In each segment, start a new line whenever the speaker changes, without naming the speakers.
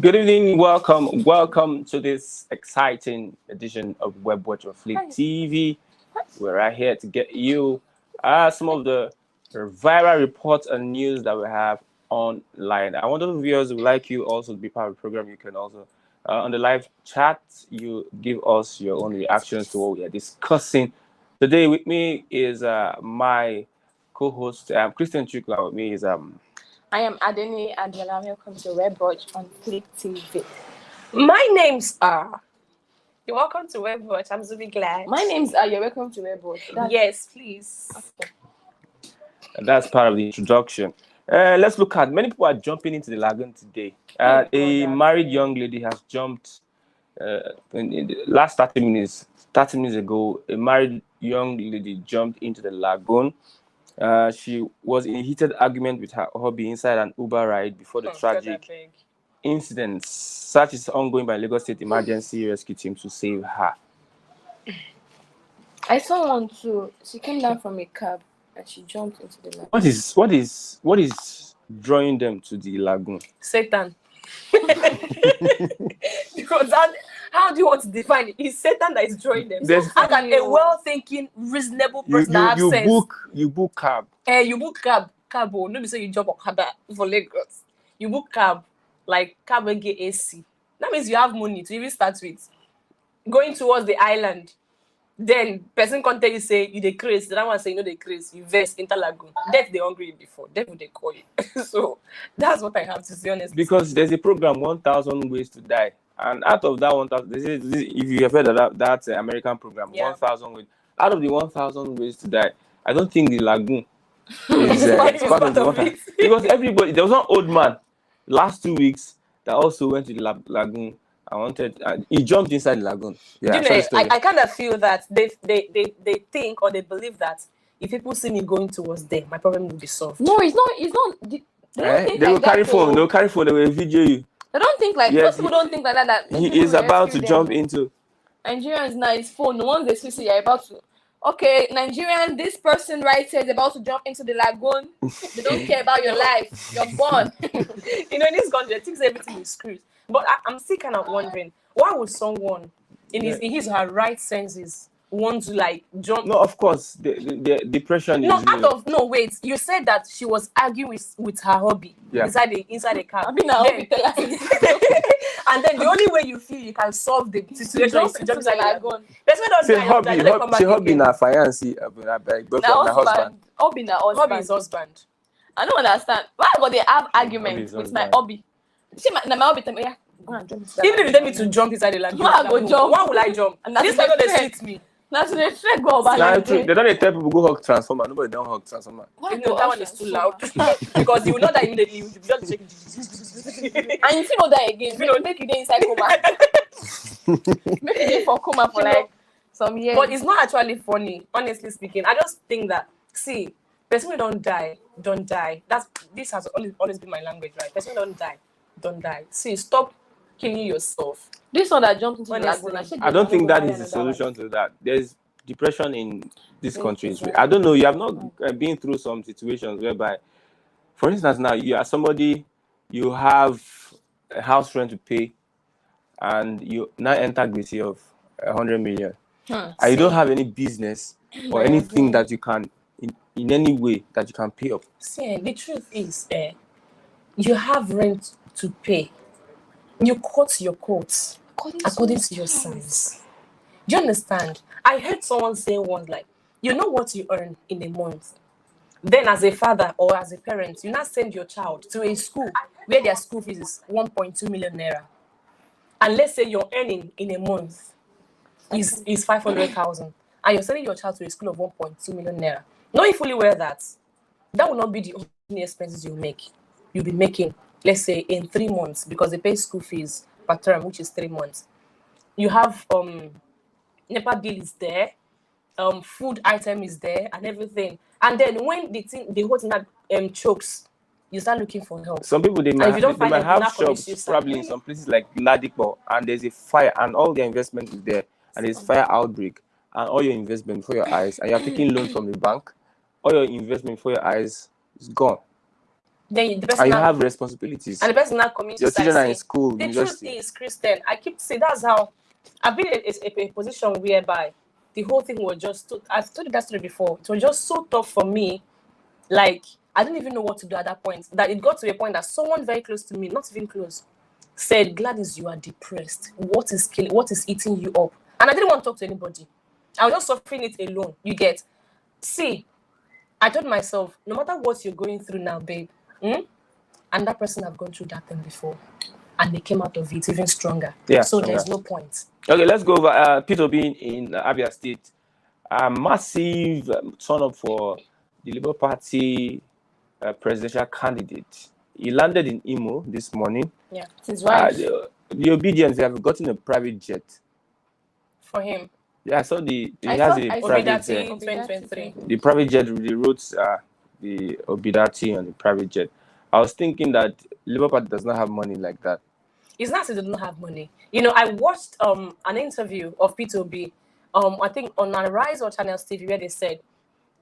Good evening, welcome to this exciting edition of Web Watch or Flip TV. We're right here to get you some of the viral reports and news that we have online. I want those viewers who would like you also to be part of the program. You can also on the live chat, you give us your own reactions to what we are discussing. Today with me is my co-host Christian Chukla. With me is
I am Adeni Adela. Welcome to Web Watch on Flip TV.
My names are. You're welcome to Web Watch. I'm Zubi glad.
My names are. You're welcome to Web Watch.
Yes, please.
Okay.
That's part of the introduction. Let's look at many people are jumping into the lagoon today. A married young lady has jumped in the last 30 minutes ago. A married young lady jumped into the lagoon. She was in a heated argument with her hubby inside an Uber ride before the tragic incident. Search is ongoing by Lagos State Emergency Rescue Team to save her.
I saw one too. She came down from a cab and she jumped into the lagoon.
What is drawing them to the lagoon?
Satan. Because how do you want to define it? It's Satan that is drawing them. How can a well-thinking, reasonable person have sense?
You book cab.
You book cab. Cabo. Nobody say you jump on cab for Lagos. You book cab, like cab will get AC. That means you have money to even start with. Going towards the island. Then person can tell you say you the craze. The other one say you know the craze. You vest enter lagoon. Death they hungry before. Death they call you. So that's what I have to say honestly.
Because there's a program 1,000 ways to die, and out of that 1,000, if you have heard of that American program, 1,000 ways. Out of the 1,000 ways to die, I don't think the lagoon is part of the 1,000. Because everybody, there was one old man last 2 weeks that also went to the lagoon. He jumped inside the lagoon. Yeah,
you know, I kind of feel that they think or they believe that if people see me going towards them, my problem will be solved.
No, it's not.
They will carry phone. They will carry phone. They will video you.
They don't think like most people don't think like that.
He is about to jump into.
Nigerians now is phone. Once they see you're about to. Okay, Nigerian, this person right here is about to jump into the lagoon. They don't care about your life. You're born.
You know, in this country, they think everything is screwed. But I'm still kind of wondering, why would someone in his or her right senses want to like jump?
No, of course, the depression is.
Wait. You said that she was arguing with her hobby inside the car.
I mean,
and then the only way you feel you can solve the situation is to jump inside the lagoon. That's
why she hobby na fiancé, boyfriend, na husband.
Hobby is husband.
I don't understand. Why would they have arguments with my hobby? My hobby tell me,
even if you tell me to jump inside the lagoon, why will I jump? And this lagoon they sweet me.
That's the threat go about.
They don't tell people go hug transformer. Nobody don't hug transformer.
You know, that one is too loud. Because you will not die immediately. You just shake it.
And if you know that again, make you dey inside coma. Make you dey for coma for like some years.
But it's not actually funny, honestly speaking. I just think that, see, person who don't die. This has always been my language, right? Person who don't die. See, stop killing yourself.
This one that jumped into the lagoon.
I don't think that is the solution to that. There's depression in this country. I don't know. You have not been through some situations whereby, for instance, now you are somebody, you have a house rent to pay, and you now enter gbese of 100 million, and you don't have any business or anything that you can, in any way that you can pay up.
See, the truth is, you have rent to pay. You cut your coats according to your size. Do you understand? I heard someone say once, like, you know what you earn in a month. Then as a father or as a parent, you now send your child to a school where their school fees is 1.2 million naira. And let's say your earning in a month is 500,000. And you're sending your child to a school of 1.2 million naira. Knowing fully well that will not be the only expenses you'll be making. Let's say in 3 months, because they pay school fees per term, which is 3 months. You have NEPA bill is there, food item is there, and everything. And then when the whole thing that chokes, you start looking for help.
Some people they might have shops probably in some places like Ladipo, and there's a fire, and all their investment is there, and there's fire outbreak, and all your investment for your eyes, and you're taking loans from the bank, all your investment for your eyes is gone.
then the person
And you
now,
have responsibilities.
and the person now commits
Your
suicide.
children are in
See,
school,
the
university.
truth is, Christian, I keep saying that's how I've been in a position whereby the whole thing was just I've told you that story before. It was just so tough for me. Like, I didn't even know what to do at that point. That it got to a point that someone very close to me, not even close, said, Gladys, you are depressed. What is eating you up? And I didn't want to talk to anybody. I was just suffering it alone. You get? See, I told myself, no matter what you're going through now, babe, and that person have gone through that thing before, and they came out of it even stronger.
Yeah,
So
stronger.
there's no point.
Okay, let's go over Peter being in Abia State. A massive turn up for the Labour Party presidential candidate. He landed in Imo this morning.
Yeah,
His wife.
The obedience, they have gotten a private jet.
For him.
Yeah, so he
I
has
thought
a
I
private
saw that
jet.
in
2023.
The private jet, the roads are the Obidati and the private jet. I was thinking that Labour Party does not have money like that.
It's not that they don't have money. You know, I watched an interview of P2B, I think on Rise or Channels TV, where they said,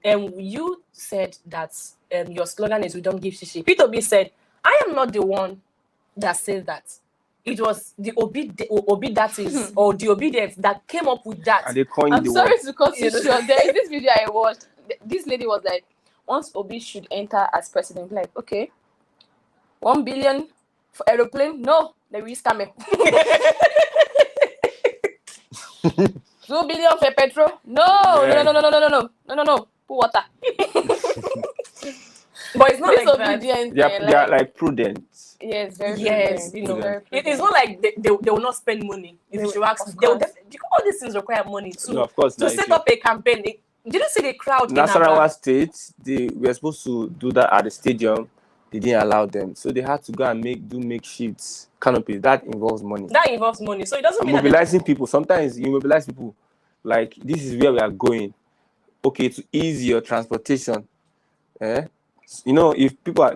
you said that your slogan is "We don't give shishi." P2B said, "I am not the one that said that. It was the Obidatis or the obedience that came up with that."
And they coined
I'm
the
sorry
word.
to cut you short. There is this video I watched. This lady was like, once Obi should enter as president, like, okay, 1 billion for aeroplane? No, they will scam me. 2 billion for petrol? No. Put water.
But it's not
This
like that.
obedience.
They are like prudent.
Yes, very
Yes,
prudent.
you know,
Very
it's not like they will not spend money. If you should ask,
Of
they will
course.
all these things require money too.
No, of course.
To set up a campaign. Did you see the crowd in
Nasarawa
Abia?
State, they were supposed to do that at the stadium. They didn't allow them, so they had to go and do makeshift canopies. That involves money.
That involves money, so it doesn't
And
mean
mobilizing people. Sometimes you mobilize people, like this is where we are going. Okay, to ease your transportation. You know, if people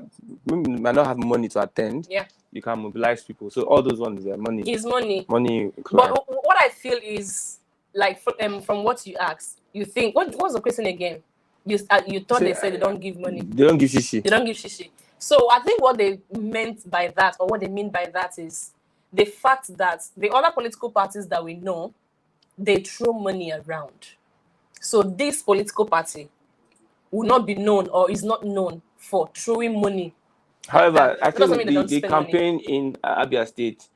might not have money to attend,
Yeah.
you can mobilize people. So all those ones are money.
it's money.
Money.
But what I feel is like from what you asked, you think what's the question again? You thought they said they don't give money.
They don't give shishi.
They don't give shishi. So I think what they meant by that, or what they mean by that, is the fact that the other political parties that we know, they throw money around. So this political party will not be known or is not known for throwing money.
However, I
That doesn't
think
mean they don't
the
spend money.
campaign in Abia State,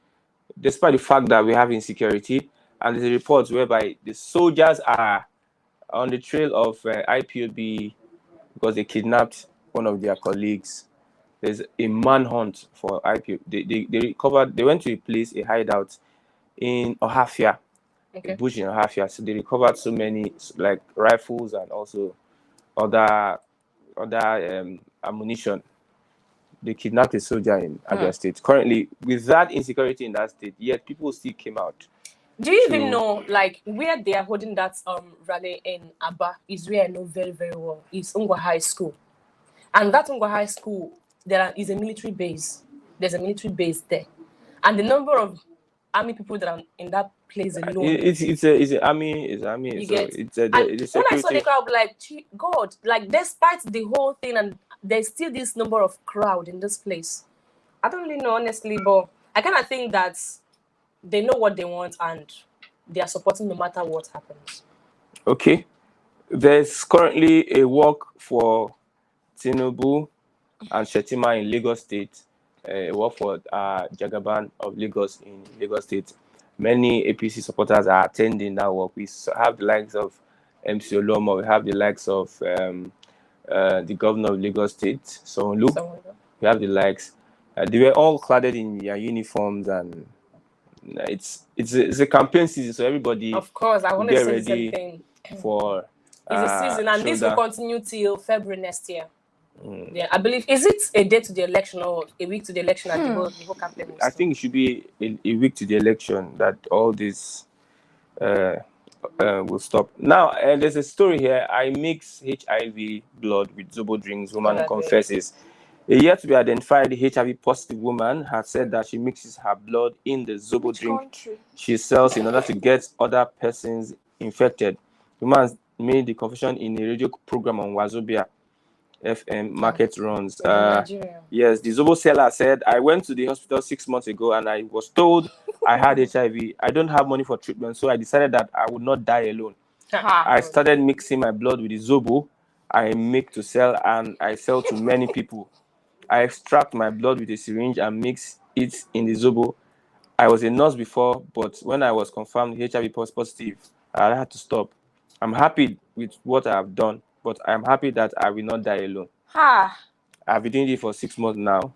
despite the fact that we have insecurity, and there's a report whereby the soldiers are on the trail of IPOB because they kidnapped one of their colleagues. There's a manhunt for IPOB. They recovered. They went to a place, a hideout in Ohafia, a bush in Ohafia. So they recovered so many like rifles and also other ammunition. They kidnapped a soldier in Abia State. Currently, with that insecurity in that state, yet people still came out.
Do you even know, like, where they are holding that rally in Abba is where I know very, very well. It's Ungwa High School. And that Ungwa High School, is a military base. There's a military base there. And the number of army people that are in that place alone.
It's an army. It's army.
You
So
get?
it's
And when I saw the crowd, like, God, like, despite the whole thing, and there's still this number of crowd in this place. I don't really know, honestly, but I kind of think that they know what they want and they are supporting no matter what happens.
Okay. There's currently a walk for Tinubu and Shetima in Lagos State. A walk for Jagaban of Lagos in Lagos State. Many APC supporters are attending that walk. We have the likes of MC Olomo. We have the likes of the governor of Lagos State, Sonlu. We have the likes. They were all clad in their uniforms, and it's a campaign season, so everybody.
Of course, I want to
get
say the
ready
same thing.
for.
It's a season, and this will
shoulder.
continue till February next year. Yeah, I believe. Is it a day to the election or a week to the election at the whole campaign?
I think it should be a week to the election that all this will stop. Now, there's a story here. I mix HIV blood with Zobo drinks. Woman confesses. A yet to be identified HIV positive woman has said that she mixes her blood in the Zobo drink she sells in order to get other persons infected. The woman made the confession in a radio program on Wazobia. FM market runs.
In Nigeria.
Yes, the Zobo seller said, I went to the hospital 6 months ago and I was told I had HIV. I don't have money for treatment, so I decided that I would not die alone. I started mixing my blood with the Zobo I make to sell, and I sell to many people. I extract my blood with a syringe and mix it in the Zobo. I was a nurse before, but when I was confirmed HIV positive, I had to stop. I'm happy with what I have done, but I'm happy that I will not die alone. I've been doing it for 6 months now,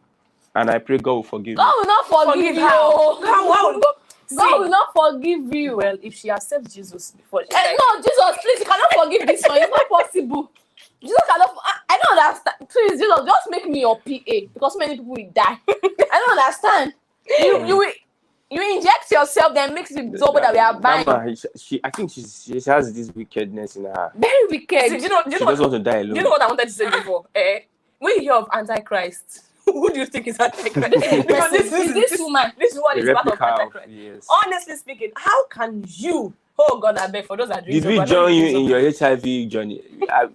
and I pray God will forgive me.
God will not forgive you. God will not forgive you.
Well, if she accepts Jesus before she
No, Jesus, please, you cannot forgive this one. It's not possible. Jesus cannot. I don't understand. Please, Jesus, just make me your PA because many people will die. I don't understand. You inject yourself, then mix with Zobo that we are buying.
I think she has this wickedness in her.
Very wicked.
See, do you know
She doesn't want to die alone.
Do you know what I wanted to say before? When you hear of Antichrist, who do you think is Antichrist? Because this woman is part of Antichrist.
Yes.
Honestly speaking, how can you? Oh God, I beg for those that drink.
Did we join you in your HIV journey?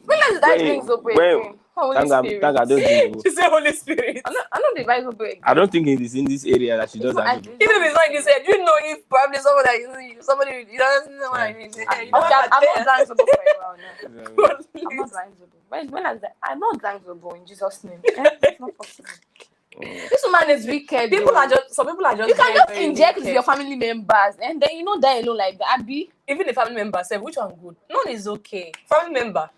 When did I drink Zobo? Holy Spirit.
She said Holy Spirit.
I don't advise Zobo again.
I don't think it is in this area that she does that.
Even if it's not in this area, do you know if probably somebody you don't know what I mean?
I'm not drank Zobo for a while now. I'm not drank Zobo. When I'm not drank Zobo in Jesus' name. It's not possible. This woman is wicked.
Some people are just.
You can just inject with your family members, and then you know die alone like that. Abby,
even the family member said, which one good? None is okay. Family member,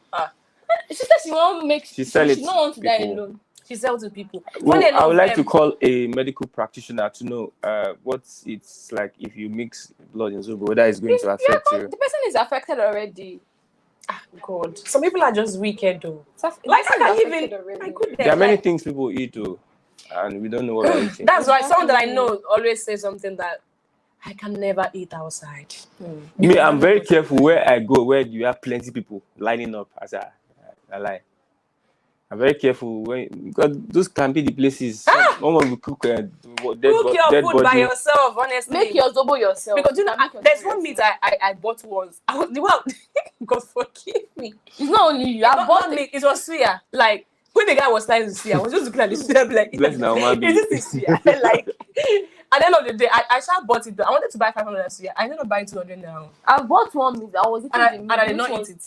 she said she won't make. She don't want to die alone. She sells to people.
Well, I would like to call a medical practitioner to know what it's like if you mix blood in Zobo, whether it's going to affect you.
The person is affected already.
God, some people are just wicked though.
Like
I can't even.
There are many things people eat though, and we don't know what we're eating.
That's why someone that I know always says something that I can never eat outside.
Me, I'm very careful where I go, where you have plenty people lining up. As I lie. I'm very careful because those can be the places. Someone will cook your food
by yourself. Honestly,
make your Zobo yourself.
Because you know, there's one meat I bought once. I was the one. God forgive me.
It's not only you. I bought
meat. It was suya. Like when the guy was trying to see, I was just looking at the suya, like, is this suya? Like, at the end of the day, I just bought it. I wanted to buy 500 suya. I ended up buying 200 now.
I bought one meat. I was eating
and I did not eat it.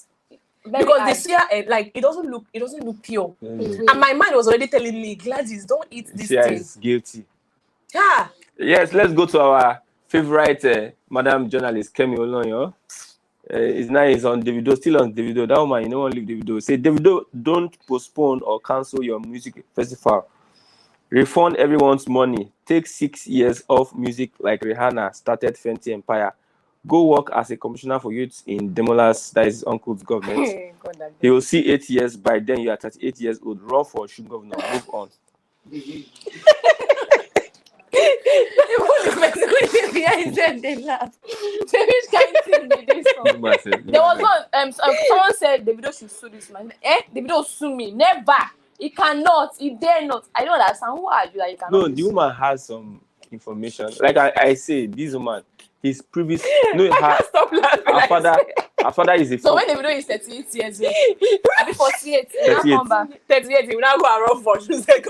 Because the suya, like it doesn't look pure, and my mind was already telling me, Gladys, don't eat this thing.
Is guilty.
Yeah.
Yes, let's go to our favorite madam journalist, Kemi Olonyo. His name is on Davido, still on Davido. That woman, you don't want to leave Davido. Say, Davido, don't postpone or cancel your music festival. Refund everyone's money. Take 6 years off music like Rihanna started Fenty Empire. Go work as a commissioner for youth in Demola's, that is his uncle's government. He will see 8 years. By then, you are 38 years old. Run for Osun governor. Move on.
There was one. Someone said Davido should sue this man. Davido sue me. Never. He cannot. He dare not. I don't understand. Who are you that you cannot?
No, the woman has some information. Like I say, this woman. His previous her father is a
so when Davido is 38 years old, I'll be 48.
38, he will now go around for shoes. That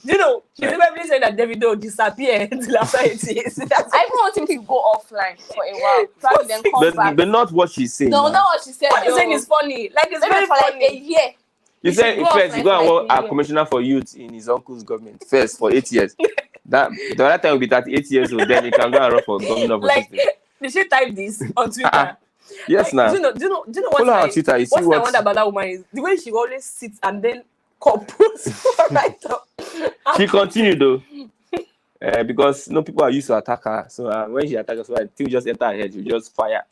you know, she's probably saying that Davido disappeared until after 8 years. I
even want him to go offline for a while, probably then come back.
But not what she's saying.
No, not what she said.
What you're saying is funny. Like it's very funny.
Like a year.
You said first, you go and work as commissioner for youth in his uncle's government first for 8 years. That the other time will be 38 years old. Then he can go and run for governor.
Like, did she type this on Twitter?
Yes, now.
Do you know what?
Follow her on Twitter. You see
what I wonder about that woman is the way she always sits and then compose right up.
She continued though, because people are used to attack her. So when she attacks us, things just enter her head. You just fire.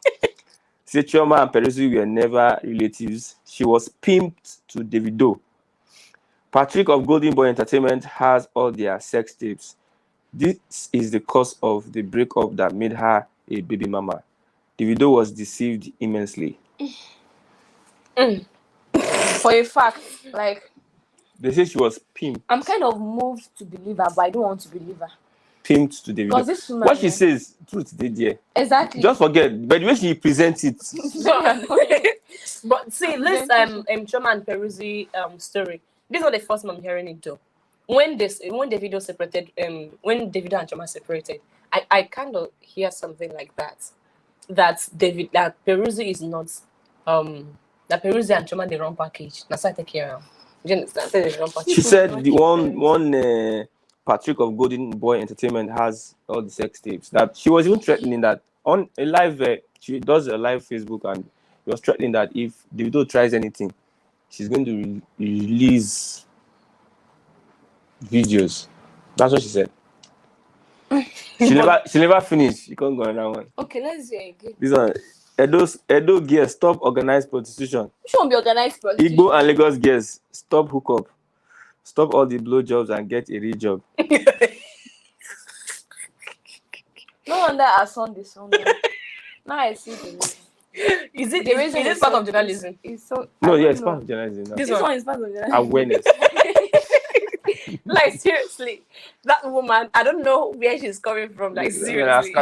Say Chioma and Perusi were never relatives. She was pimped to Davido. Patrick of Golden Boy Entertainment has all their sex tapes. This is the cause of the breakup that made her a baby mama. Davido was deceived immensely.
For a fact, like
they say she was pimped.
I'm kind of moved to believe her, but I don't want to believe her.
pimped to
Because
Davido.
this woman,
What she says, truth did there.
exactly.
Just forget, but the way she presents it,
But see, this Choma and Peruzzi story. This is not the first time I'm hearing it though. When Davido separated, when Davido and Choma separated, I kind of hear something like that. That Peruzzi is not that Peruzzi and Choma they run package. That's why I take care of. Do you understand? Say they run package.
she said the one Patrick of Golden Boy Entertainment has all the sex tapes. That she was even threatening that on a live. She does a live Facebook and she was threatening that if Davido tries anything, she's going to release videos. That's what she said. She never finished. She can't go on that one.
Okay, let's do it again.
This one, Edo girls stop organized prostitution.
Which one be organized prostitution?
Igbo and Lagos girls stop hookup. Stop all the blowjobs and get a real job.
No wonder I saw this one. Now I see the name.
Is it part of journalism?
It's so.
No, yeah, it's part of journalism now.
This one is part of journalism.
Awareness.
Like seriously, that woman, I don't know where she's coming from. Like seriously,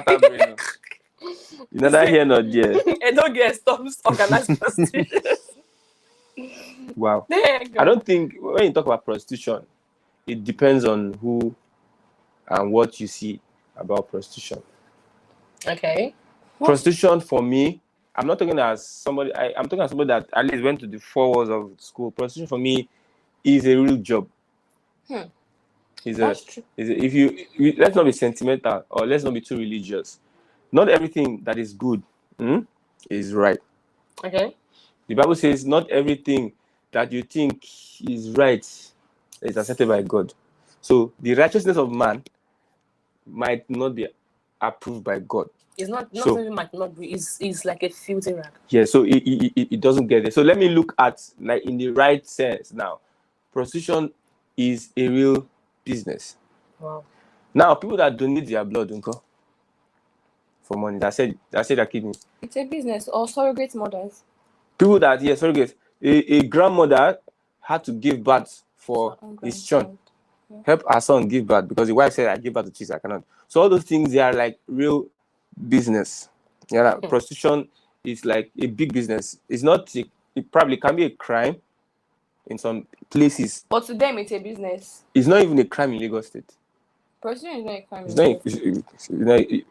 You neither here nor there.
I don't get stops organized prostitution.
Wow.
There you go.
I don't think when you talk about prostitution, it depends on who and what you see about prostitution.
Okay.
Prostitution for me, I'm not talking as somebody. I'm talking as somebody that at least went to the 4 walls of school. Prostitution for me is a real job.
That's true.
If you let's not be sentimental or let's not be too religious. Not everything that is good is right.
Okay.
The Bible says not everything that you think is right is accepted by God. So the righteousness of man might not be approved by God.
It's not
So-
something might not be. It's like a filthy rag.
Yeah, so it doesn't get there. So let me look at like in the right sense now. Prostitution is a real business.
Wow.
Now, people that donate their blood, for money, that said their kidney.
It's a business or surrogate mothers.
People that surrogate. A grandmother had to give birth for his son. Help her son give birth because the wife said, "I give birth to cheese, I cannot." So all those things, they are like real business. Yeah, prostitution is like a big business. It's not. It probably can be a crime in some places.
But to them, it's a business.
It's not even a crime in Lagos State.
Prostitution is not a crime.
It's not.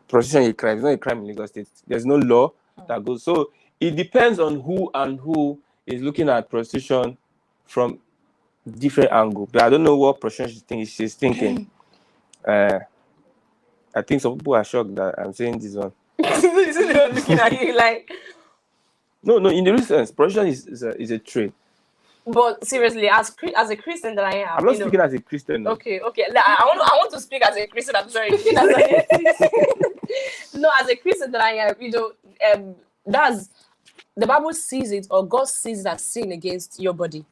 Prostitution is a crime. It's not a crime in Lagos State. There's no law that goes. So it depends on who is looking at prostitution from different angle. But I don't know what prostitution she's thinking. I think some people are shocked that I'm saying this one.
Looking at you like.
No. In the real sense, prostitution is a trade.
But seriously, as a Christian that I am,
I'm not speaking as a Christian. No.
Okay. Like, I want to speak as a Christian. I'm sorry. No, as a Christian that I am, that's the Bible sees it, or God sees it as sin against your body.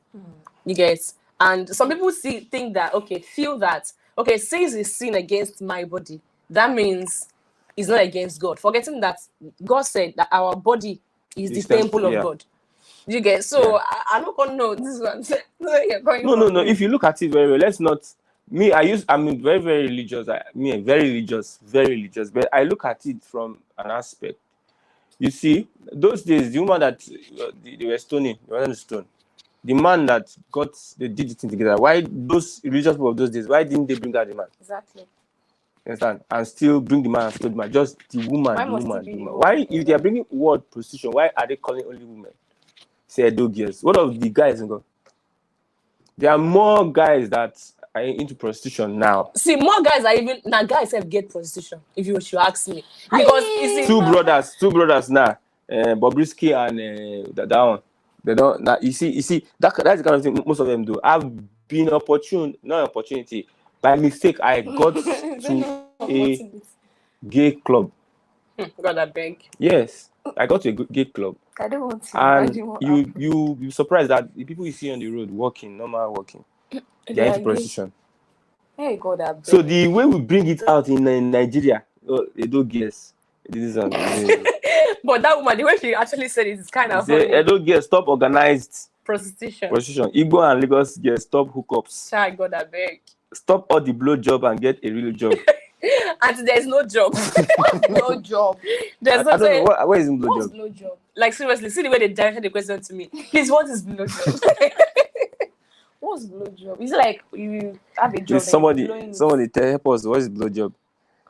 You get, and some people think that feel that since it's sin against my body, that means it's not against God. Forgetting that God said that our body is the temple of God. You get, so I don't gonna know this one.
No. If you look at it very well, let's not. I'm very, very religious. Very religious. But I look at it from an aspect. You see, those days, the woman that they were stoning, they weren't stoned. The man that they did the thing together. Why those religious people of those days? Why didn't they bring out the man?
Exactly.
You understand? And still bring the man and stone the man. Just the woman. Why, if they are bringing word prostitution, why are they calling only women? Say Edo girls. What of the guys? There are more guys that are into prostitution now.
See, more guys are even now. Guys have get prostitution. If you should ask me, because you see,
two brothers now, Bobrisky and that one. They don't. Now, you see that's the kind of thing most of them do. I've been not opportunity. By mistake, I got to a gay club.
God, I beg.
Yes, I got to a gay club.
I don't want to.
And you surprised that the people you see on the road normal walking, they're into prostitution.
Hey God, I beg.
So the way we bring it out in Nigeria, they don't guess.
But that woman, the way she actually said it is kind of funny.
They don't get stop organized
prostitution.
Igbo and Lagos get stop hookups.
Child, God, I beg.
Stop all the blow job and get a real job.
And there's no job.
No job.
There's
I
no
don't know what is
What's
blowjob.
no job?
Like seriously, see the way they directed the question to me. Please, what is blowjob?
What's blowjob? Is it like you have a job?
Please,
and you're blowing it?
somebody help us. What is blowjob?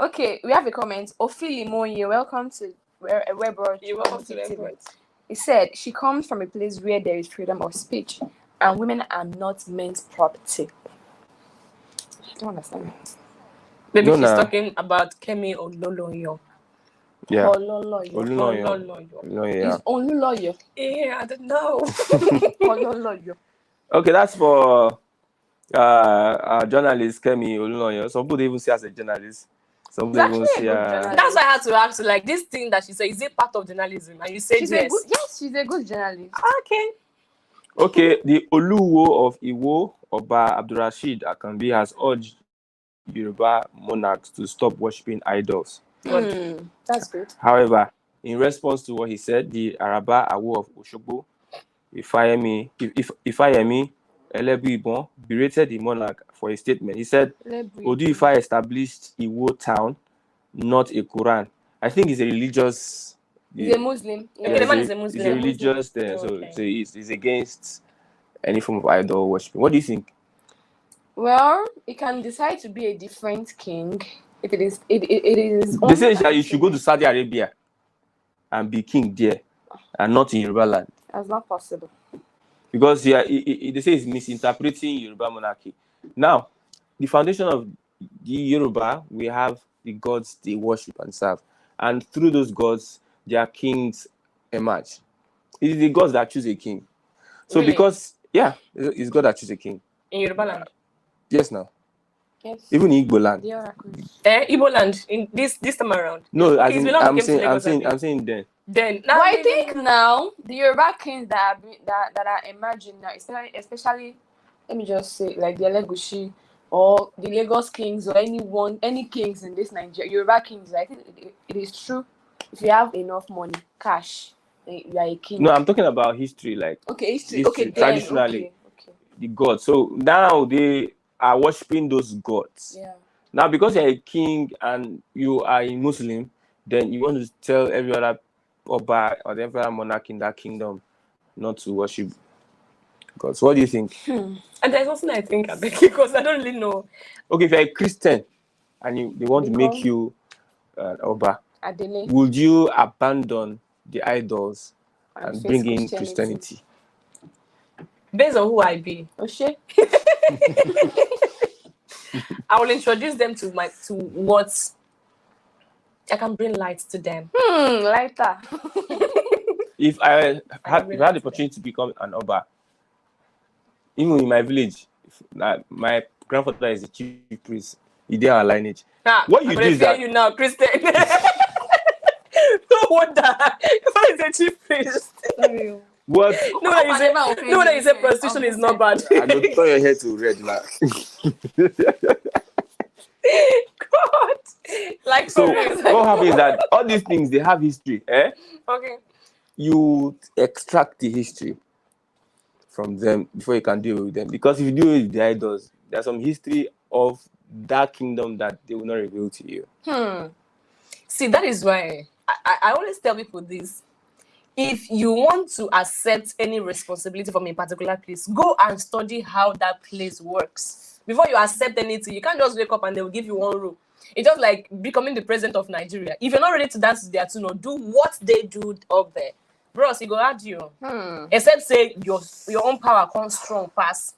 Okay, we have a comment. Ophili Moye, welcome to Weber.
You're welcome to the
He said she comes from a place where there is freedom of speech and women are not men's property. I don't understand.
Maybe
No,
she's
nah.
talking about Kemi Ololoyo.
Yeah.
Ololoyo.
Ololoyo.
No, yeah.
It's Ololoyo.
Yeah, I don't know.
Ololoyo.
Okay, that's for our journalist Kemi Olunoyo. Some people even see as a journalist. Some people even
She's
see
actually a good journalist.
That's why I had to ask you, like, this thing that she said, is it part of journalism? And you said
She's
yes.
she's a good journalist.
Okay.
Okay, the Oluwo of Iwo, Oba Abdurrashid Akanbi, has urged Yoruba monarchs to stop worshipping idols.
That's good.
However, in response to what he said, the Araba Awo of Oshogbo, Ifayemi Elebuibon, berated the monarch for a statement. He said, Odu Ifa established Iwo town, not a Quran. I think it's a religious...
He's a Muslim.
Okay, the man is a Muslim.
It's a religious thing,
Okay.
so it's against any form of idol worshiping. What do you think?
Well, he can decide to be a different king. If it is, it is.
They say that you should go to Saudi Arabia and be king there, and not in Yoruba land.
That's not possible.
Because they say it's misinterpreting Yoruba monarchy. Now, the foundation of the Yoruba, we have the gods they worship and serve, and through those gods, their kings emerge. It is the gods that choose a king. So
Really?
because it's God that chooses a king.
In Yoruba land?
Yes, now.
Yes.
Even in Igbo land.
The oracle.
Igbo land, in this time around.
No,
Okay,
as
it's
in,
been long
I'm
we came to
saying
Lagos,
then.
Then,
But I think now the Yoruba kings that are emerging now, especially, let me just say, like the Elegushi or the Lagos kings or any kings in this Nigeria, Yoruba kings, I think it is true. If you have enough money, cash, you are a king.
No, I'm talking about history, like
Okay, history.
history,
Okay,
traditionally.
Okay.
The gods. So now they are worshiping those gods.
Yeah.
Now, because you're a king and you are a Muslim, then you want to tell every other Oba or every other monarch in that kingdom not to worship gods. What do you think?
And there's something I think, because I don't really know.
Okay, if you're a Christian and they want to make you Oba,
Adele.
would you abandon the idols and bring in
face
Christianity?
Based on who I be,
Oshe.
I will introduce them to what I can bring light to them.
Lighter.
If I had the opportunity to become an Oba, even in my village, my grandfather is the chief priest. He did our lineage. What you do is that
you now, Christian. No wonder. What is a chief priest?
what?
No wonder you say prostitution is not bad.
I don't turn your head to red now.
God. Like
So what happens is that all these things they have history.
Okay.
You extract the history from them before you can deal with them. Because if you deal with the idols, there's some history of that kingdom that they will not reveal to you.
See, that is why I always tell people this. If you want to accept any responsibility from a particular place, go and study how that place works. Before you accept anything, you can't just wake up and they will give you one rule. It's just like becoming the president of Nigeria. If you're not ready to dance to their tune or do what they do up there, bros, it go hard you. Except say your own power comes strong fast.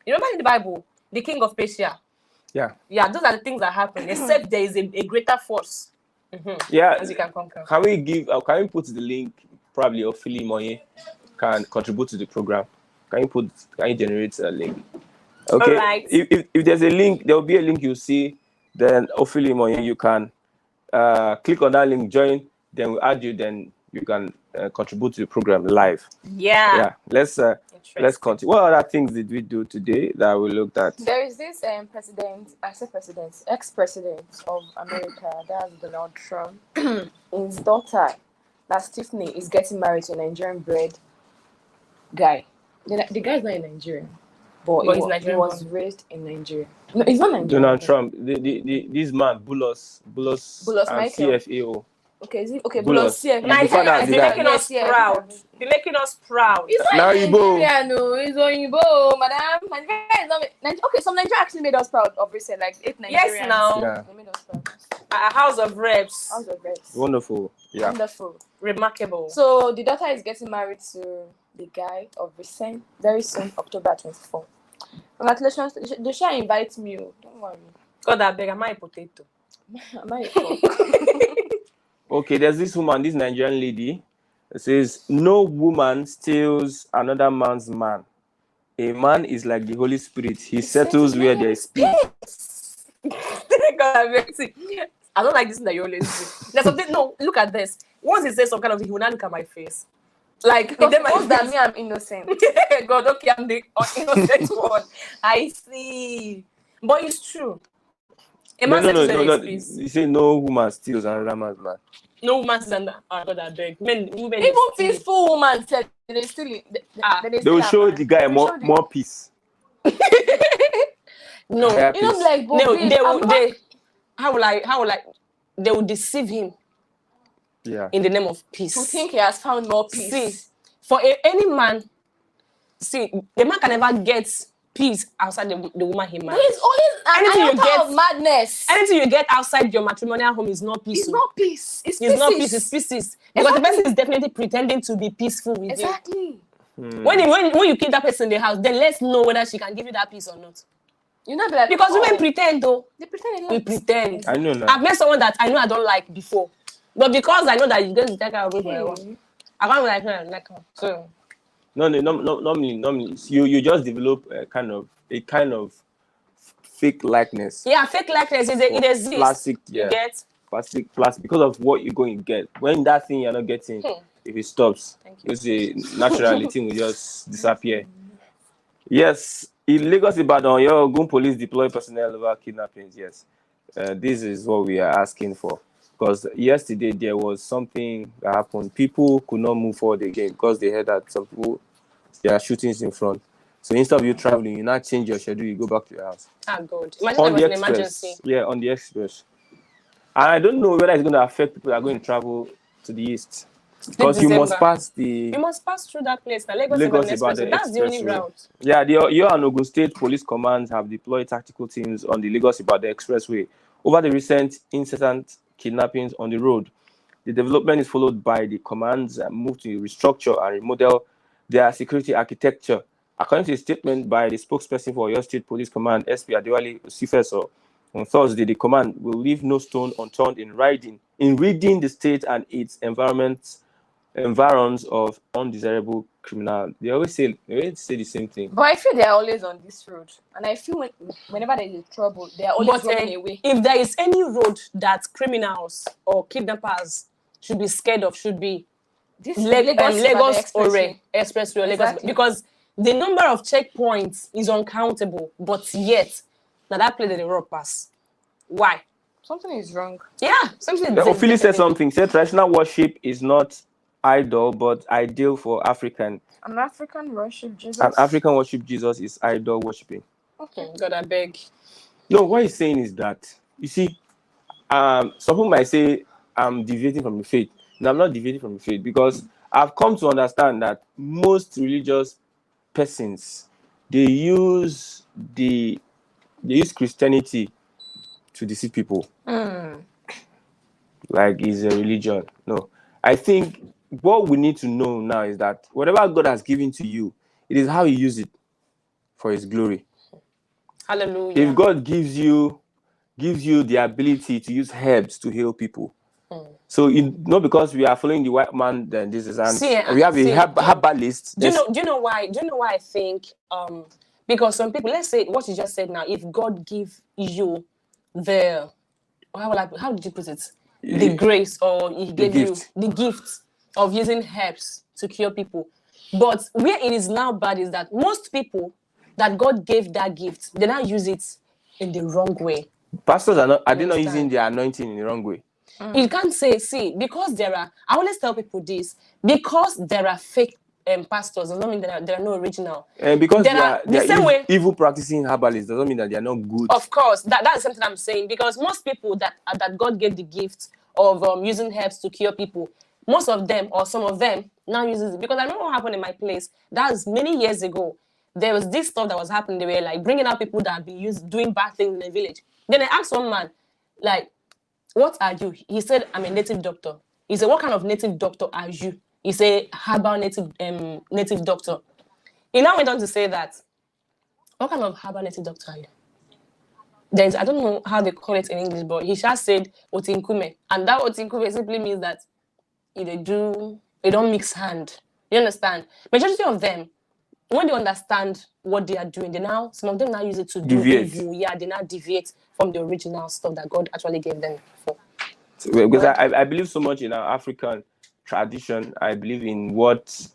You remember in the Bible, the king of Persia?
Yeah,
those are the things that happen. Except there is a greater force.
Yeah.
As you can conquer.
Can we put the link? Probably Ophili Moye can contribute to the program. Can you generate a link? Okay.
All right.
If there's a link, there will be a link you see. Then Ophili Moye, you can click on that link, join. Then we'll add you. Then you can contribute to the program live.
Yeah.
Let's continue. What other things did we do today that we looked at?
There is this ex-president of America, that's Donald Trump. His daughter, that's Tiffany, is getting married to a Nigerian bred guy. The guy is not a Nigerian. but
But he's
he
Nigerian
was
born.
raised in Nigeria. No, he's not Nigerian.
Donald Trump, this man, Bulos and
Michael.
CFAO.
Okay, is it okay?
Bulos.
Bulos, yeah.
The father
Nigeria
of
be
the guy.
making us proud. Be making us proud.
He's not
Now
in
Igbo.
Nigeria, no. He's on Igbo, madam. Nigeria is not. Okay, some Nigeria actually made us proud of recent, like 8 Nigerians.
Yes, now.
Yeah.
They made us proud.
A House of Reps.
House of Reps.
Wonderful. Yeah.
Wonderful.
Remarkable.
So the daughter is getting married to the guy of recent, very soon, October 24. Congratulations. They shall invite me. Don't worry.
God, I beg, am I a potato?
Am I a cock?
Okay, there's this woman, this Nigerian lady. It says, no woman steals another man's man. A man is like the Holy Spirit. He settles where there is peace.
God, I beg. See, I don't like this thing that you always do. There's something, no, look at this. Once he says some kind of thing, he will not look at my face. Like,
Because suppose that me, I'm innocent.
God, okay, I'm the innocent one. I see. But it's true. A man settles where there is peace.
You say no woman steals another man's man.
No woman says that. Oh, God, I beg. Women
Even peaceful woman said they still.
They will show the guy more peace.
No,
Higher
You know,
peace.
like
no, how will I they will deceive him
Yeah.
in the name of peace.
to think he has found more peace.
See, for any man, the man can never get peace outside the woman he married.
He's always
Anything you
an iota
get-
of madness.
Anything you get outside your matrimonial home is not peace.
It's not peace. It's
It's not
pieces.
peace. It's pieces. Because the person is definitely pretending to be peaceful with you.
Exactly.
When you keep that person in the house, then let's know whether she can give you that peace or not.
You know, like,
Because women pretend, though.
they pretend a lot.
We pretend.
I know now.
I've met someone that I know I don't like before, but because I know that you're going to take care of it for a while, I can't be like her. So
No, normally, you just develop a kind of fake likeness.
yeah, fake likeness it exists.
Plastic,
You
yeah.
get?
Plastic because of what you're going to get. When that thing you're not getting, if it stops, you see naturally thing will just disappear. Yes, in Lagos, Ibadan, your Ogun police deploy personnel over kidnappings. Yes, this is what we are asking for. Because yesterday there was something that happened. People could not move forward again because they heard that some people there are shootings in front. So instead of you traveling, you now change your schedule. You go back to your house.
Ah, God. Imagine there was an emergency.
Yeah, on the express. And I don't know whether it's going to affect people that are going to travel to the east. Because you must pass
You must pass through that place. The Lagos
Ibadan
Expressway. That's the only
Expressway.
route.
Yeah, the Oyo and Ogun State Police Commands have deployed tactical teams on the Lagos Ibadan Expressway over the recent incessant kidnappings on the road. The development is followed by the commands move to restructure and remodel their security architecture. According to a statement by the spokesperson for Oyo State Police Command, SP Adewale Osifeso, on Thursday, the command will leave no stone unturned in ridding the state and its environs of undesirable criminals. They always say the same thing.
But I feel they are always on this road, and I feel whenever there is trouble, they are always running away.
If there is any road that criminals or kidnappers should be scared of, should be
This
Lagos or Expressway,
Exactly.
Lagos, because the number of checkpoints is uncountable, but yet now that place they road pass. Why?
Something is wrong.
Yeah, something.
Ophelia said something. Said traditional worship is not idol, but ideal for African.
An African worship Jesus.
An African worship Jesus is idol worshiping.
Okay.
God, I beg.
No, what he's saying is that you see, some people might say I'm deviating from the faith. No, I'm not deviating from the faith because I've come to understand that most religious persons they use Christianity to deceive people. Like it's a religion. No, I think what we need to know now is that whatever God has given to you, it is how you use it for His glory.
Hallelujah.
If God gives you the ability to use herbs to heal people, so not because we are following the white man, then this is we have a herbalist.
Do you know why? Do you know why I think? Because some people, let's say what you just said now, if God give you the how did you put it? The grace, or He gave you the gift of using herbs to cure people. But where it is now bad is that most people that God gave that gift, they now use it in the wrong way.
Pastors are they not using their anointing in the wrong way?
You can't say, because there are, I always tell people this, because there are fake pastors does not mean that they are no original.
And because
There
they
are-
are,
the same way-
evil practicing herbalists doesn't mean that they are not good.
Of course, that's something I'm saying, because most people that God gave the gift of using herbs to cure people, most of them or some of them now uses it. Because I remember what happened in my place. That was many years ago. There was this stuff that was happening. They were like bringing out people that have been doing bad things in the village. Then I asked one man, like, what are you? He said, I'm a native doctor. He said, what kind of native doctor are you? He said, herbal native doctor. He now went on to say that, what kind of herbal native doctor are you? There's, I don't know how they call it in English, but he just said otinkume. And that otinkume simply means that they don't mix hand. You understand? Majority of them, when they understand what they are doing, some of them now use it to
Deviate.
do evil. Yeah, they now deviate from the original stuff that God actually gave them for.
Because I believe so much in our African tradition. I believe in what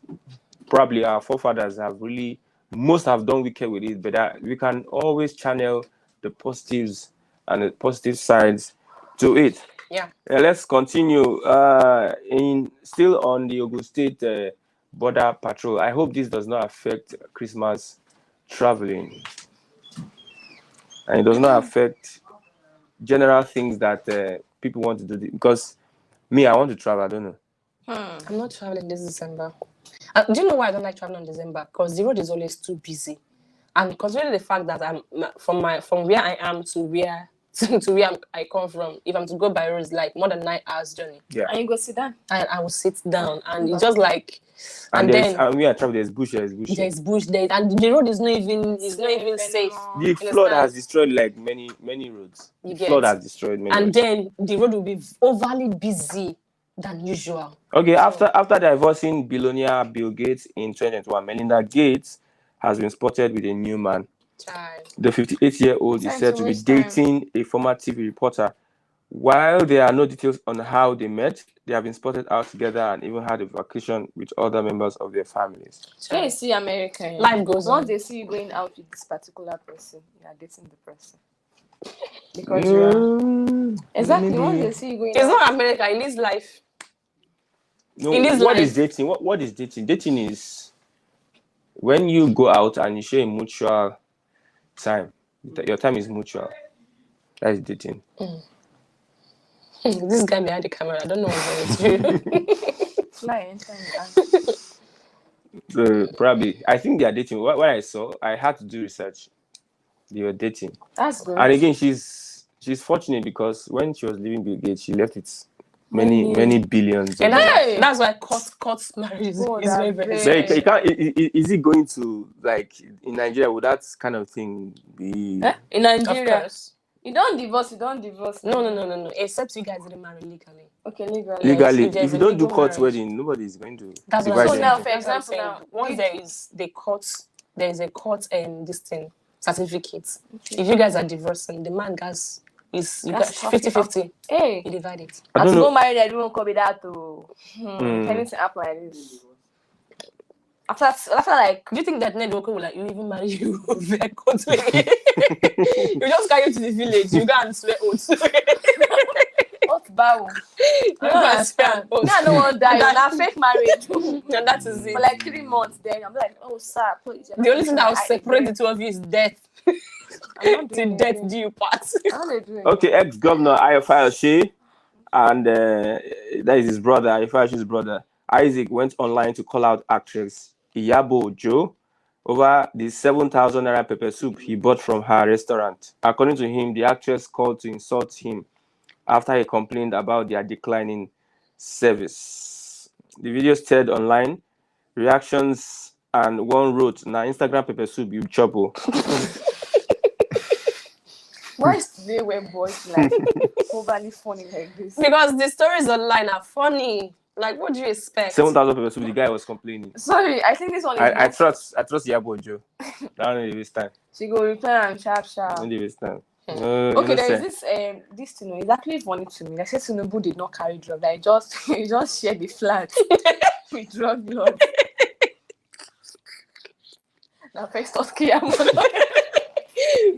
probably our forefathers most have done wicked with it, but we can always channel the positives and the positive sides to it.
Yeah.
Let's continue. Still on the Ogun State border patrol. I hope this does not affect Christmas traveling, and it does not affect general things that people want to do. Because I want to travel. I don't know.
I'm not traveling this December. Do you know why I don't like traveling in December? Because the road is always too busy, and considering the fact that I'm from where I am to where I come from, if I'm to go by road, it's like more than 9 hours journey.
Yeah.
And you go sit down.
And I will sit down, and it's just like,
And where I travel, there's bush.
there's bush there, and the road is not even safe.
The flood has destroyed like many roads. The flood has destroyed many.
And
roads.
then the road will be overly busy than usual.
Okay, after divorcing billionaire Bill Gates in 2021, Melinda Gates has been spotted with a new man.
Child.
The 58-year-old is said to be dating a former TV reporter. While there are no details on how they met, they have been spotted out together and even had a vacation with other members of their families.
When you see America,
Life goes on.
Once they see you going out with this particular person, you are dating the person. Because you are exactly
maybe.
once they see you going
It's
out.
not America, it is life.
No,
In this
what
life.
is dating? What is dating? Dating is when you go out and you share a mutual time. Your time is mutual. That is dating.
This guy behind the camera, I don't know what it's
Fly anytime.
So probably, I think they are dating. What I saw, I had to do research. They were dating,
That's good.
and again, she's fortunate because when she was leaving Bill Gates, she left with many billions.
And
of dollars.
that's why court marriage is very, very
So
special.
you can't, is it going to, like, in Nigeria, would that kind of thing be?
In Nigeria,
Of course.
you don't divorce.
No. Except you guys didn't marry legally.
Okay, legally.
Legally,
if there's
if you
a
don't do
legal
court
marriage.
wedding, nobody is going to
That's what
divide
I'm
So
them.
now,
saying.
for
That's what I'm
example,
saying.
now,
Once there is a court this thing certificate. Okay. If you guys are divorcing, the man guys is you got 50-50.
Hey,
You divide it.
I
as
don't
you
know.
go married, I don't copy that to anything happen like this. After like,
Do you think that Ned Woko will like you even marry you via court? You just carry you to the village, you go and swear oaths.
what bow?
You go and swear oaths.
Me, I don't want to die. Now fake marriage
And that is it.
for like 3 months. Then I'm like, oh sir, please.
The only thing that will separate the two of you is death. Till death do you part.
Okay, ex-governor Ayofele Shey and that is his brother, Ayofele Shey's brother, Isaac, went online to call out actress Iyabo Ojo over the 7,000 naira pepper soup he bought from her restaurant. According to him, the actress called to insult him after he complained about their declining service. The video stirred online reactions, and one wrote, "Na Instagram pepper soup you chop."
Why is today when boys like overly funny like this?
Because the stories online are funny. Like, what do you expect?
7,000 pepper soup. The guy was complaining.
Sorry, I think this one is.
I trust Iyabo Ojo. I don't need to waste time.
She go reply and sharp.
I don't need to waste time.
Okay, there is this thing. It's actually funny to me. Like, say Tinubu did not carry drugs. Like, he just shared the flat with drug lords. Now, first thought, he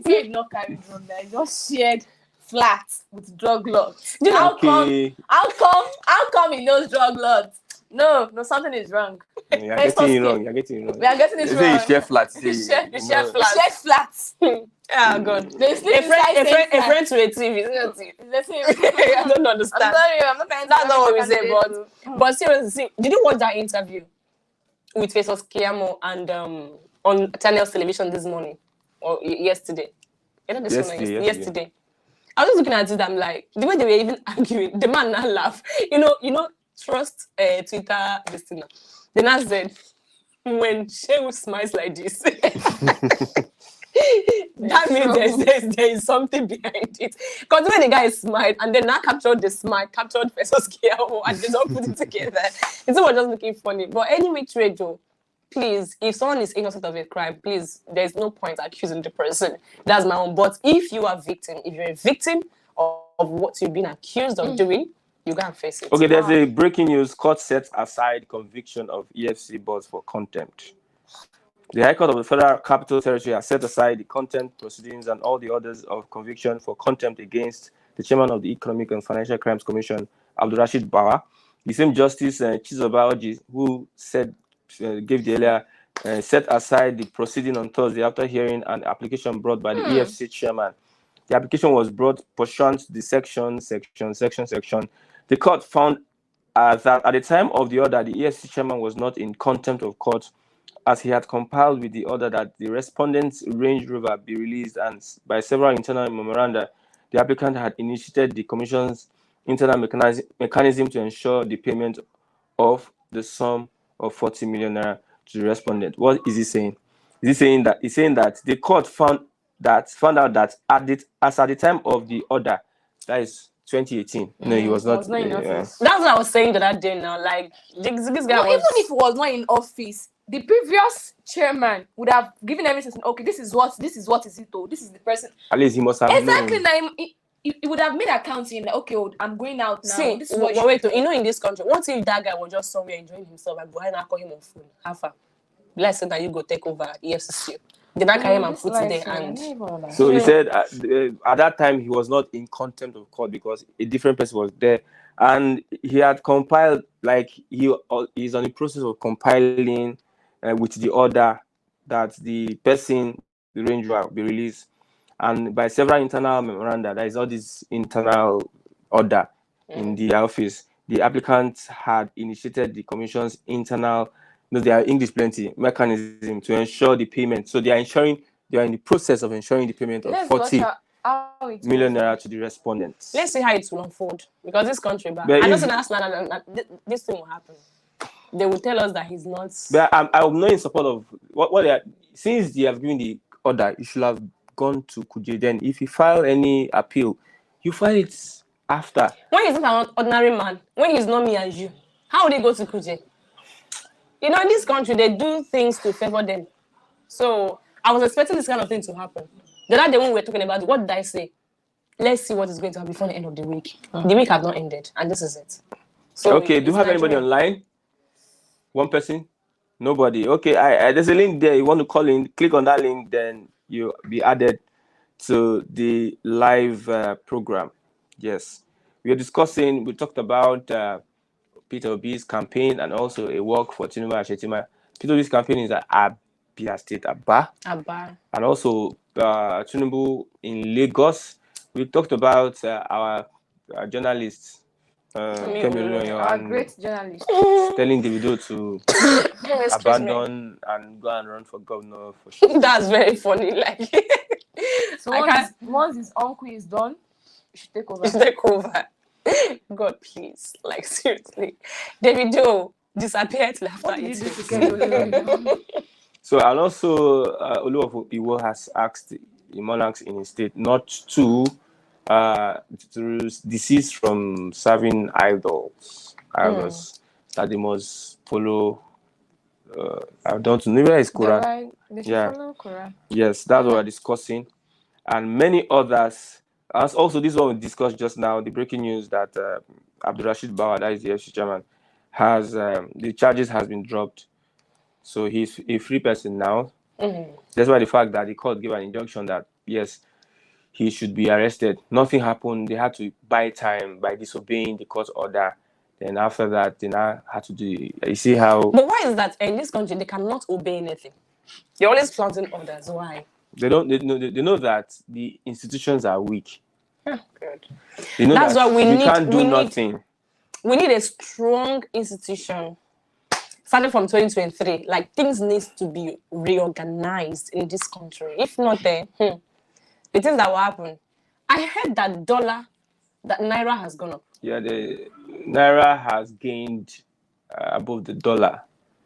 did not carry drugs. Like, he just shared flat with drug lords.
You know,
How come he knows drug lords? No, something is wrong.
You're getting it wrong. You're getting it wrong.
We are getting it
They
wrong.
say you share flats.
You share
No.
flats.
Shared flats.
Ah, God.
They sleep
A friend
inside
to a TV, isn't it?
the same.
I don't
I'm
understand.
sorry, I'm not trying to.
That's not what we say,
candidate.
but seriously, see, did you watch that interview with Festus Kiamo and on Channel's television this morning or yesterday? You know this morning, yesterday. I was looking at it. I'm like, the way they were even arguing, the man now laugh. You know, trust Twitter this thing. Then I said, when Shehu smiles like this, that means there is something behind it. Because when the guy smiled and then now captured the smile, captured versus Kiao, and they don't put it together. It's all just looking funny. But anyway, Joe, please, if someone is innocent of a crime, please, there's no point accusing the person. That's my own. But if you're a victim of what you've been accused of doing, you gotta face it.
Okay, there's a breaking news. Court sets aside conviction of EFC boss for contempt. The High Court of the Federal Capital Territory has set aside the contempt proceedings and all the orders of conviction for contempt against the chairman of the Economic and Financial Crimes Commission, Abdulrashid Bawa. The same Justice Chizoba, who gave the earlier, set aside the proceeding on Thursday after hearing an application brought by the EFC chairman. The application was brought pursuant to the section. The court found that at the time of the order, the EFC chairman was not in contempt of court, as he had compiled with the order that the respondent's Range Rover be released, and by several internal memoranda, the applicant had initiated the commission's internal mechanism to ensure the payment of the sum of 40 million naira to the respondent. What is he saying? He's saying that the court found out that at the time of the order, that is 2018. No, he was not
in office.
That's what I was saying the other day now. Like, this guy was...
Even if he was not in office, the previous chairman would have given everything. Okay, this is what is it though? This is the person.
At least he must have
exactly.
known.
He would have made accounting like, okay, I'm going out now.
See,
this is
wait, in this country, what if that guy was just somewhere enjoying himself and Buhari now call him on phone? Alpha, let's say that you go take over EFCC. Then I carry him and put it there and...
So he said at that time he was not in contempt of court because a different person was there, and he had compiled, like he's on the process of compiling with the order that the person, the Range Rover, be released, and by several internal memoranda, there is all this internal order in the office. The applicant had initiated the commission's internal, they are English plenty, mechanism to ensure the payment. So they are in the process of ensuring the payment of 40 million naira to the respondents.
Let's see how it will unfold, because this country, but I don't think this thing will happen. They will tell us that he's not.
But I'm not in support of what they are. Since they have given the order, you should have gone to Kuje. Then, if you file any appeal, you file it after.
When he's not an ordinary man, when he's not me and you, how would he go to Kuje? In this country, they do things to favor them. So I was expecting this kind of thing to happen. The other day when we were talking about it, what did I say? Let's see what is going to happen before the end of the week. The week has not ended, and this is it. So
okay, do you have anybody online? One person? Nobody. Okay, there's a link there. You want to call in, click on that link, then you'll be added to the live program. Yes. We talked about Peter Obi's campaign and also a walk for Tinubu and Shetima. Peter Obi's campaign is at Abia State, Abba. And also Tinubu in Lagos. We talked about our journalists.
Our great journalist
telling Davido to abandon and go and run for governor.
That's very funny. Like,
so once his uncle is done, you should take over.
God, please, like seriously, Davido disappeared till after it.
So, and also, Olu Iwo has asked the monarchs in his state not to desist from serving idols that they must follow. I don't know. Maybe it's Quran.
They should follow Quran.
Yes, that's what we're discussing, and many others. As also, this one we discussed just now. The breaking news that Abdulrashid Bawa, that is the FC chairman, has the charges has been dropped, so he's a free person now. That's why the fact that the court gave an injunction that yes, he should be arrested. Nothing happened. They had to buy time by disobeying the court order. Then after that, they now had to do. You see how
But why is that in this country they cannot obey anything? They're always flaunting orders. Why?
they don't. They know that the institutions are weak.
Good.
They know
That's
that
why we
can't do
need-
nothing.
We need a strong institution. Starting from 2023, like things need to be reorganized in this country. If not, the things that will happen. I heard that naira has gone up.
Yeah, the naira has gained above the dollar.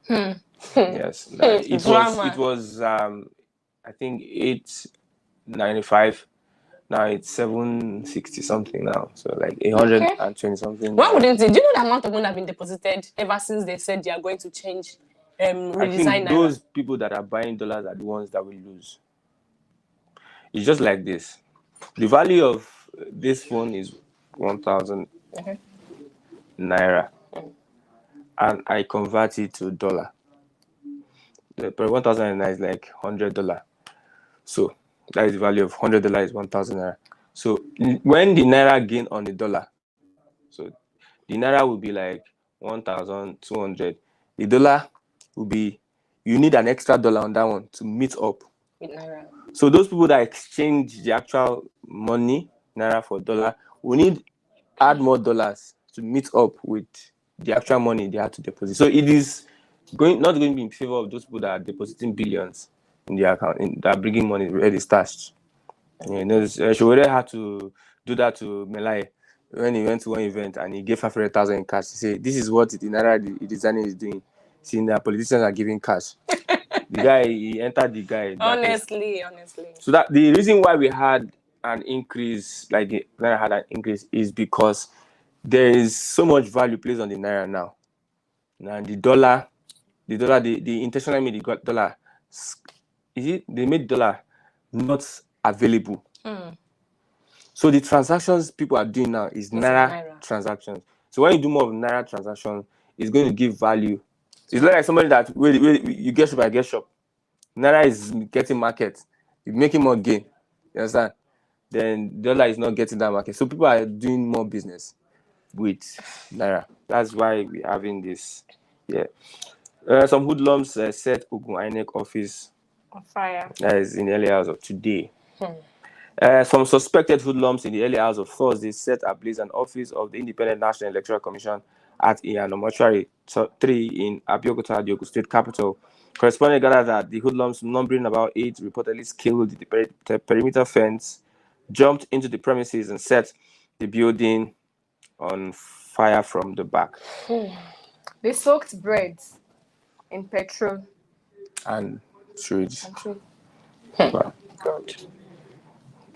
Yes, it was I think 8.95. Now it's 760 something now. So like 120 something.
Why wouldn't it? Do you know the amount of money that have been deposited ever since they said they are going to change,
I
redesign
think
naira?
those people that are buying dollars are the ones that will lose. It's just like this. The value of this phone is 1,000 naira, and I convert it to dollar. The 1,000 naira is like $100. So that is the value of $100 is 1,000 naira. So when the naira gain on the dollar, so the naira will be like 1,200. The dollar will be, you need an extra dollar on that one to meet up
With naira.
So those people that exchange the actual money, naira for dollar, will need add more dollars to meet up with the actual money they had to deposit. So it is not going to be in favor of those people that are depositing billions in their account, that are bringing money already stashed. You know, Showore had to do that to Melai when he went to one event and he gave 500,000 in cash. He said, "This is what the naira designer is doing." Seeing that politicians are giving cash. The guy, he entered the guy.
Honestly.
So that the reason why we had an increase, like the naira had an increase, is because there is so much value placed on the naira now. And the dollar, they intentionally made the dollar. They made dollar not available. So the transactions people are doing now is naira transactions. So when you do more of naira transaction, it's going to give value. It's like somebody that you get shop, I get shop. Naira is getting market, you're making more gain. You understand? Then dollar is not getting that market. So people are doing more business with naira. That's why we're having this. Yeah. Some hoodlums set Ogun INEC office
On fire.
that is in the early hours of today. Some suspected hoodlums in the early hours of Thursday set ablaze an office of the Independent National Electoral Commission at Iyano Mortuary 3 in Abeokuta, the Ogun State capital. Correspondent gathered that the hoodlums, numbering about 8, reportedly scaled the perimeter fence, jumped into the premises, and set the building on fire from the back.
They soaked bread in petrol
And sewage. Wow. God.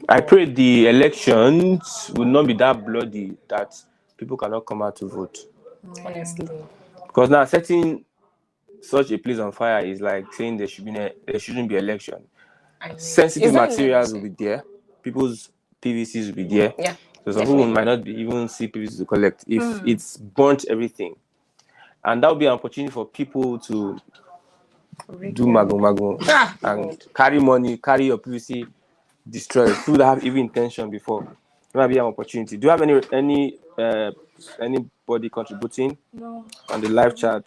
I pray the elections will not be that bloody that people cannot come out to vote.
Honestly.
Because now setting such a place on fire is like saying there shouldn't be election. Sensitive materials will be there. People's PVCs will be there.
Yeah.
So some people might not even see PVCs to collect if it's burnt everything. And that will be an opportunity for people to do mago and carry money, carry your PVC, destroy it. People that have even intention before. It might be an opportunity. Do you have anybody contributing?
No.
On the live chat?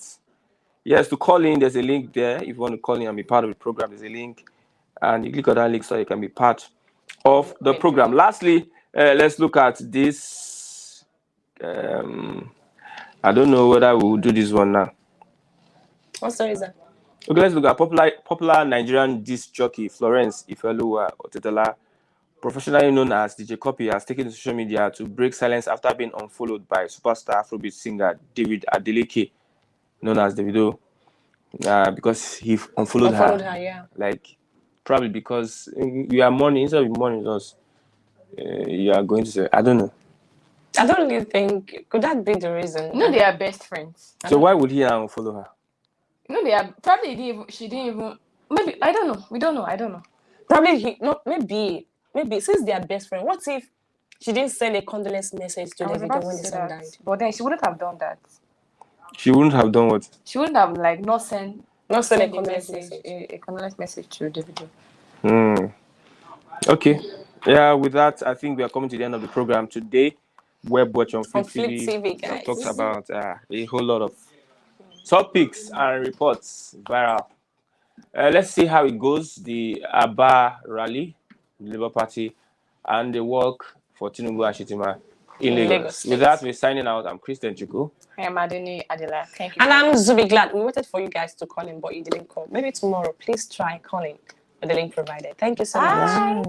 Yes, to call in, there's a link there. If you want to call in and be part of the program, there's a link. And you click on that link so you can be part of the program. Lastly, let's look at this. I don't know whether we will do this one now.
What story is that?
Okay, let's look at popular Nigerian disc jockey Florence Ifeluwa Otetela, professionally known as DJ Copy, has taken to social media to break silence after being unfollowed by superstar Afrobeat singer David Adeleke, known as Davido, because he unfollowed her.
Yeah.
Like, probably because you are mourning, instead of mourning us, you are going to say, I don't know.
I don't really think, could that be the reason?
No, they are best friends.
So why would he now unfollow her?
No, they are probably she didn't even. Maybe I don't know. We don't know. I don't know.
Probably maybe since they are best friends, what if she didn't send a condolence message to Davido when the son died?
But then she wouldn't have done that.
She wouldn't have done what?
She wouldn't have not sent
a
condolence message to Davido.
Okay. Yeah, with that, I think we are coming to the end of the program today. Web Watch on
On
Flip
Flip
TV.
TV,
We
guys.
have talked about a whole lot of topics and reports viral. Let's see how it goes. The Abba rally, the Labour Party, and the walk for Tinubu and Shetima in
In
Lagos.
Lagos
With that, we're signing out. I'm Christian Chuku.
I am Adini Adela. Thank you.
And I'm Zubi glad. We waited for you guys to call in, but you didn't call. Maybe tomorrow, please try calling with the link provided. Thank you so much.
Bye.